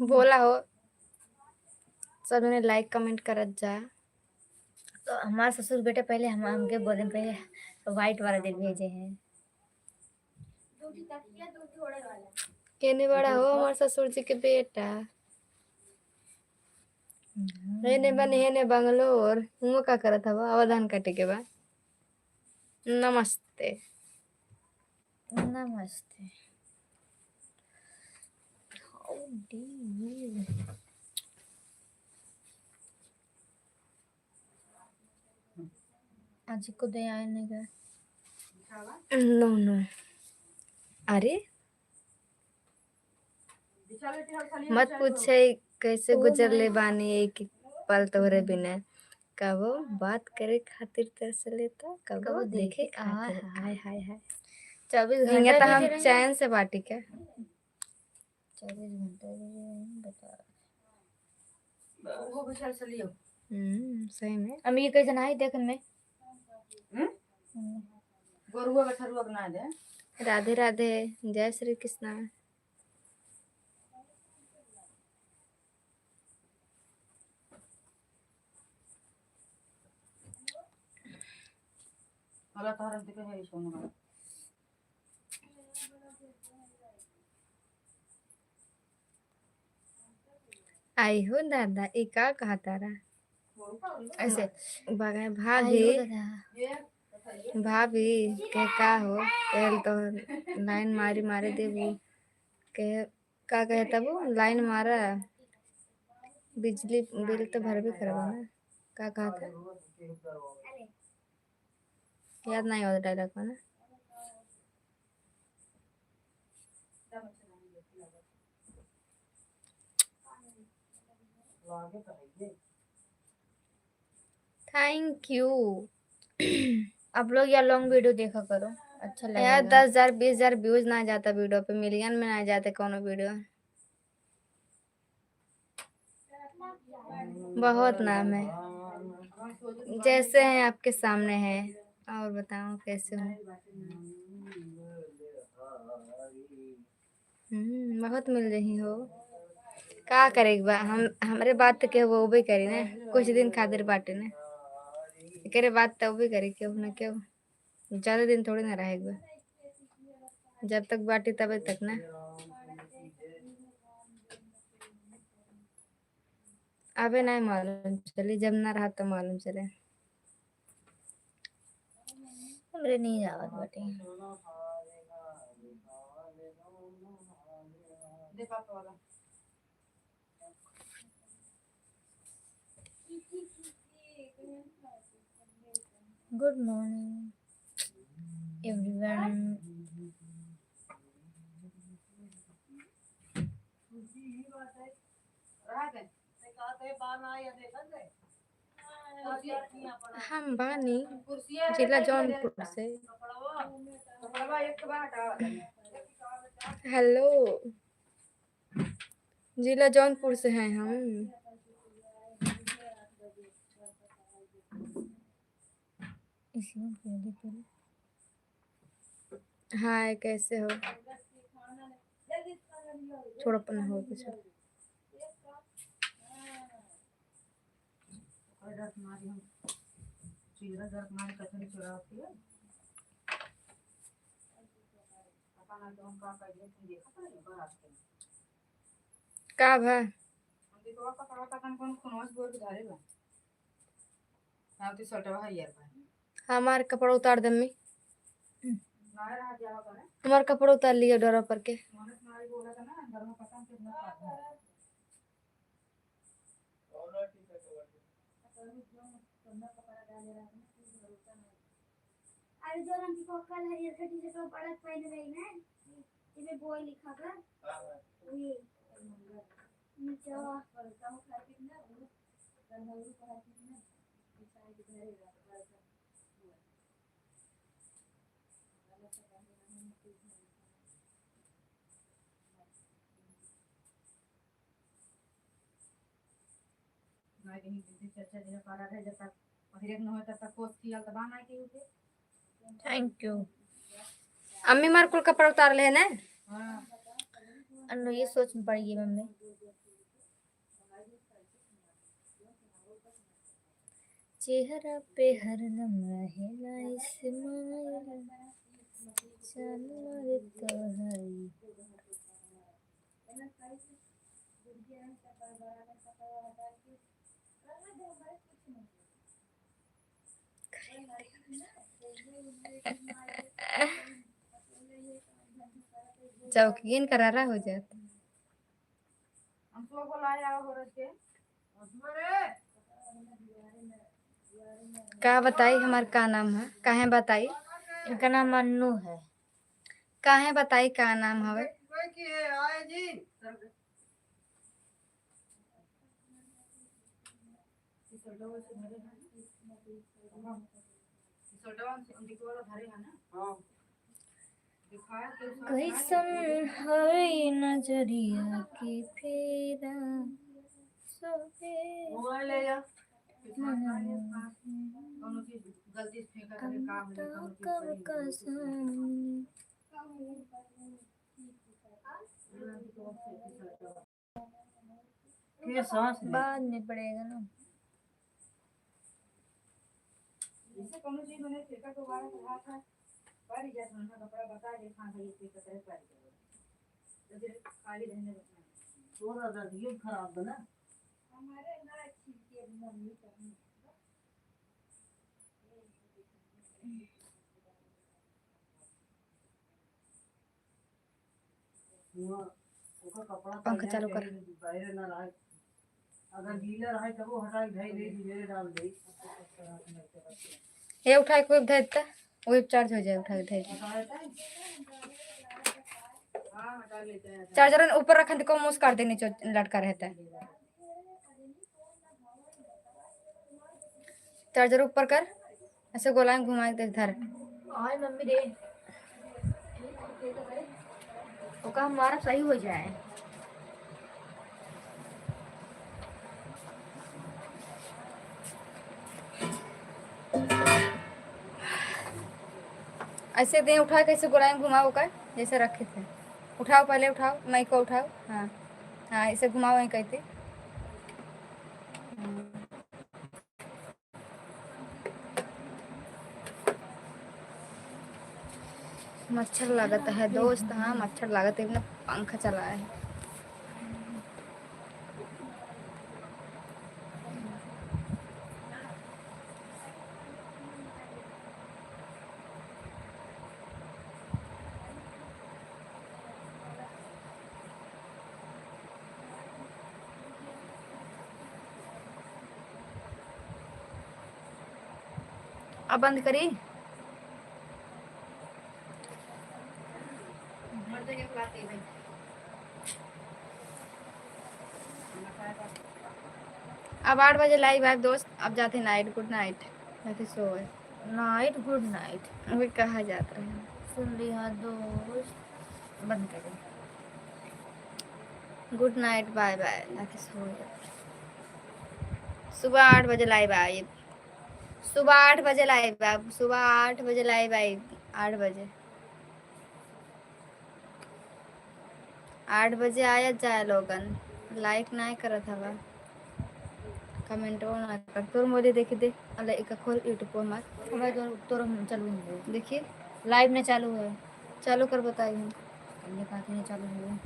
बोला हो सब ने लाइक कमेंट करत जा। तो हमारे ससुर बेटे पहले हमके बोले पहले व्हाइट वाला दिल भेजे हैं। केने बड़ा हो हमार ससुर जी के बेटा, हेने बने हेने बंगलोर हुआ का करत हवा अवधान काटे के बा। नमस्ते नमस्ते। How do you? आज को दे आए नहीं गए। नो नो अरे मत पूछे कैसे गुजरले बानी एक एक पल तोहरे बिना। कबो बात करे खातिर तरस लेता, कबो देखे खातिर। हाय हाय हाय 24 हिंगे घंटे तो हम चैन से बाटी के 24 घंटे बता सही में हम ये कैसे नहीं देखन में गोरुआ बछरुआ बना दे। राधे राधे जय श्री कृष्णा। मला तारन दिखे है सोना। आई हो दादा ई का कहा तारा ऐसे बगा आई भाभी भाभी के का हो कहल तो लाइन मारी मारे देबू के का कहे तब लाइन मारा बिजली बिल तो भरबे करबा ना। का कहा था याद नहीं होता डायलॉग का ना। Thank you. आप लोग या लॉन्ग वीडियो देखा करो अच्छा यार लगेगा। 10,000 20,000 व्यूज ना जाता वीडियो पे, मिलियन में ना जाते कोनो वीडियो। बहुत नाम है जैसे हैं आपके सामने है। और बताओ कैसे हो। बहुत मिल रही हो का करेगी बा हम हमारे बात के वो भी करी ना कुछ दिन खातिर बाटे ना करे बात तो भी करी क्यों ना क्यों ज्यादा दिन थोड़ी ना रहेगा जब तक बाटी तब तक ना। अबे नहीं मालूम चली जब ना रहा तो मालूम चले। हमरे नहीं आवत बाटे। दे पापा वाला। Good morning everyone. हम बानी जिला जौनपुर से। हेलो जिला जौनपुर से हैं हम। हाय कैसे हो छोड़ अपन हो कुछ का भा हमार कपड़ा उतार दम्मी हमार कपड़ा उतार लिया डरा पर के। घर में पता नहीं कितना पाता है। अरे जो रंग की कल हरियर का टी शर्ट बड़ा पहन रही ना इसमें बॉय लिखा था ये नीचे पर काम खा के ना वो गंदगी खा के ना दिखाई दे रहा है मैं कहीं दीदी चाचा जी का रहा है जब तक पहिरे न हो तब तक कोस किया तो बाना के होते। Thank you. अम्मी मार कुल कपड़ा उतार ले ना। हां अन्नू ये सोच में पड़ी है मम्मी। चेहरा पे हरदम रहे ना इस्माइल चलो तो है चौकीन करारा हो जाता। हम तो को लाया हो रहे थे उसमें का बताई हमार का नाम है काहे बताई इनका नाम अन्नू है। काहे बताई का नाम हवे कोई की है आए जी सोडवा से भरे हैं सोडवा से उनकी वाला भरे हैं ना। हां दिखाया तो कैसन है नजरिया की फेरा सोहे मोबाइल ले जा कौन चीज गलती से फेंका करे काम है कौन चीज का सामने के सांस बाद में पड़ेगा ना। जैसे कौन चीज मैंने फेंका तो बाहर रखा था बाहर जैसा उनका कपड़ा बता दे हां भाई ये फेंका करे पारी तो खाली रहने देना थोड़ा सा ये खराब है ना हमारे ना अच्छी के मम्मी करनी उसका कपड़ा पंखा चालू कर बाहर ना रहे अगर गीला रहे तब वो हटाई भाई ले मेरे डाल दे ये उठाए कोई देता वही चार्ज हो जाए उठा के हां हटा लेते हैं चार्जर ऊपर रखन तो मुंह काट दे नीचे लटका रहता है चार्जर ऊपर कर ऐसे गोला में घुमा के धर और मम्मी रे वो का हमारा सही हो जाए। ऐसे दे उठा के ऐसे गोला में घुमाओ कर जैसे रखे थे उठाओ पहले उठाओ माइक को उठाओ हाँ हाँ इसे घुमाओ वहीं कहते मच्छर लागत है दोस्त हाँ मच्छर लागत है पंखा चला है अब बंद करी अब 8 बजे लाइव है दोस्त अब जाते नाइट गुड नाइट जाते सोए नाइट गुड नाइट अभी कहा जाता है सुन लिया दोस्त बंद करें। गुड नाइट बाय बाय जाते सोए सुबह 8 बजे लाइव आए सुबह 8 बजे लाइव आए सुबह 8 बजे लाइव आए 8 बजे 8 बजे आया जाए लोगन लाइक नहीं करत हवा कमेंट ना कर तोर मोदी देखी दे अल्लाह एक खोल यूट्यूब पर मत भाई तो तोर चालू है देखिए लाइव में चालू है चालू कर बताइए ये कहते हैं चालू है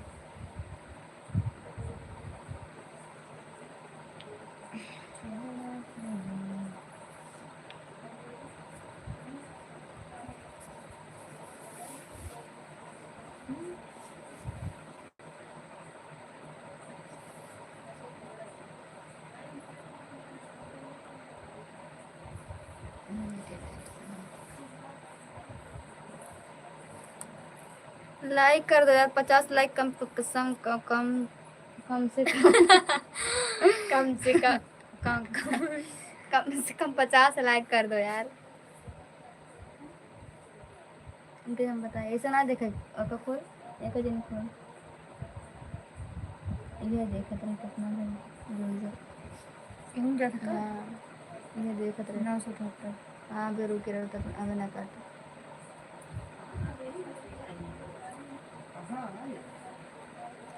लाइक कर दो यार, 50 लाइक कम कम कम कम से कम कम से कम कम कम कम से कम 50 लाइक कर दो यार। इनके हम बताए ऐसा ना देखे और खोल एक दिन खोल ये देखत रहे कितना यूजर क्यों जाता का हाँ ये देखत रहे। 978 हाँ अभी रुके रहो तब अभी ना काट।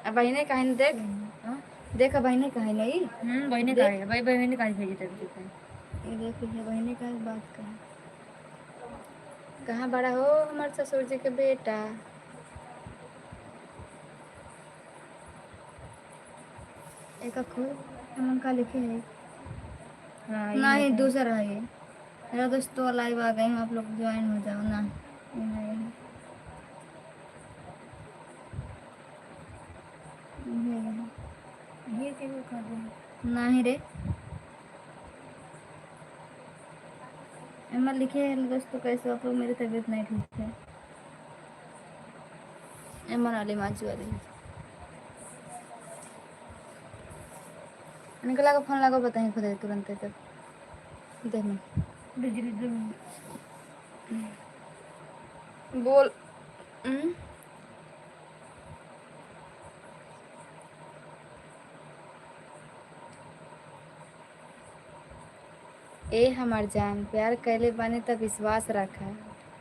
अब बहने कहीं नहीं देख हाँ देख बहने कहीं नहीं। बहने का है भाई बहने का भेजे तभी तो ये देखो ये बहने का बात कहा कहाँ बड़ा हो हमारे ससुर जी के बेटा। एक खोल हम का लिखे है हाँ नहीं दूसरा है ये। हेलो दोस्तों लाइव आ गए हैं आप लोग ज्वाइन हो जाओ ना। ये नहीं है। ये क्यों कर दे नहीं रे एमा लिखे है दोस्तों कैसे आप लोग मेरी तबीयत नहीं ठीक है। एमा वाली माची वाली निकला का फोन लगा बताएं खुद तुरंत है तब देखना बिजली बोल। ए हमार जान प्यार कैले बानी तब विश्वास रखा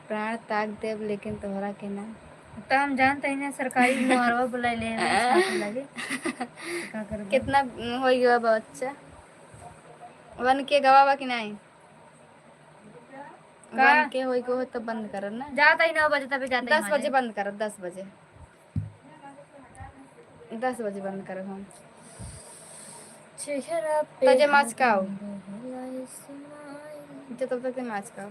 प्राण ताक देव लेकिन तोहरा के ना। तो हम जानते हैं ना सरकारी मोहरवा बुला ले छापे लगे क्या कर कितना हो गया बच्चा वन के गवावा कि नहीं वन के हो गयो तो बंद करो ना। जाता ही 9 बजे तभी जाता ही 10 बजे बंद करो 10 बजे 10 बजे बंद करो हम चेहरा तजे माछ खाओ जो तब तक माछ खाओ।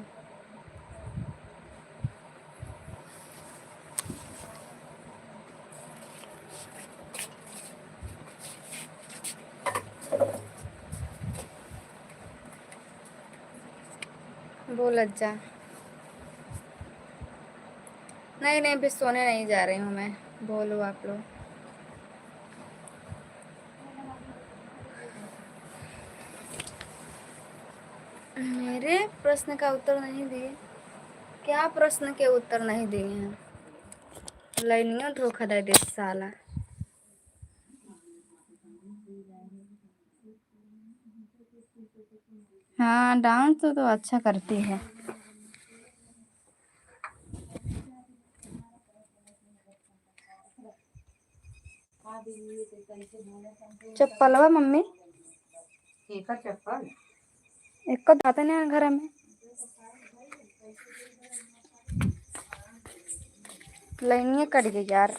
बोल अच्छा नहीं नहीं अभी सोने नहीं जा रही हूँ मैं। बोलो आप लोग मेरे प्रश्न का उत्तर नहीं दिए। क्या प्रश्न के उत्तर नहीं दिए हैं लाइनियों धोखा दे दे साला। हाँ डांस तो अच्छा करती है। चप्पलवा मम्मी एक चप्पल एक को दाते नहीं घर में लाइनियाँ कट गई यार।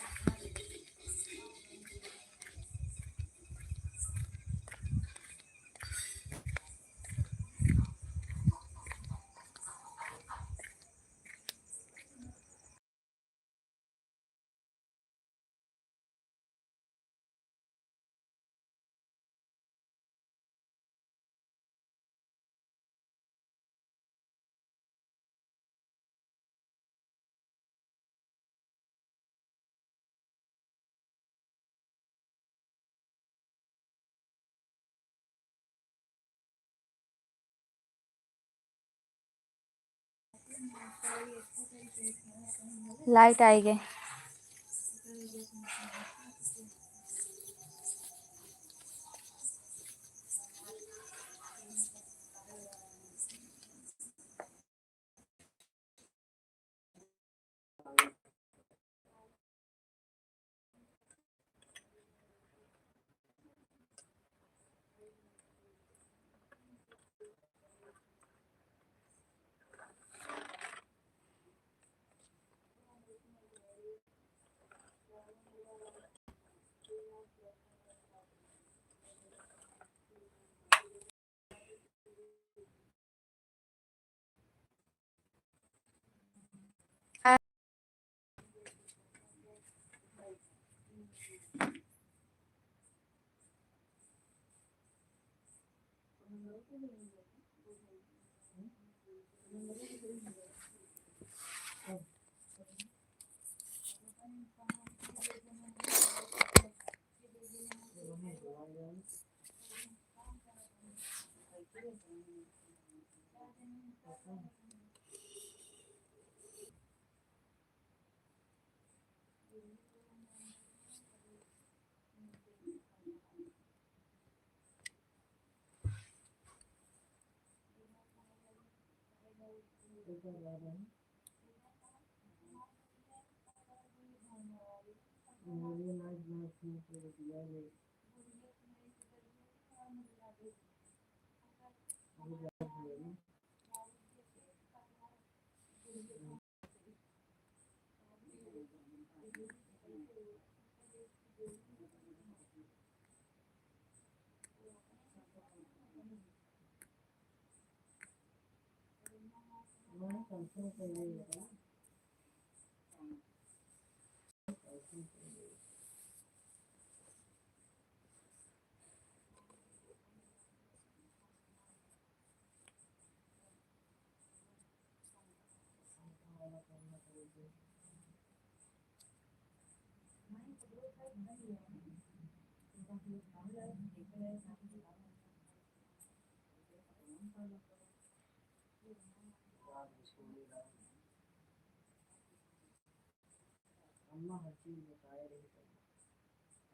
लाइट आई गई।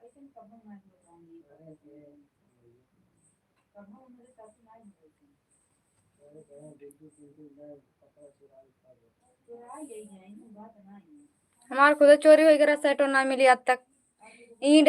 ऐसे में कब मैं बताऊंगी कब मेरे साथ नहीं होती चुरा यही है बात नहीं हमार खुद चोरी हो गया सेट ना मिली आज तक ईंट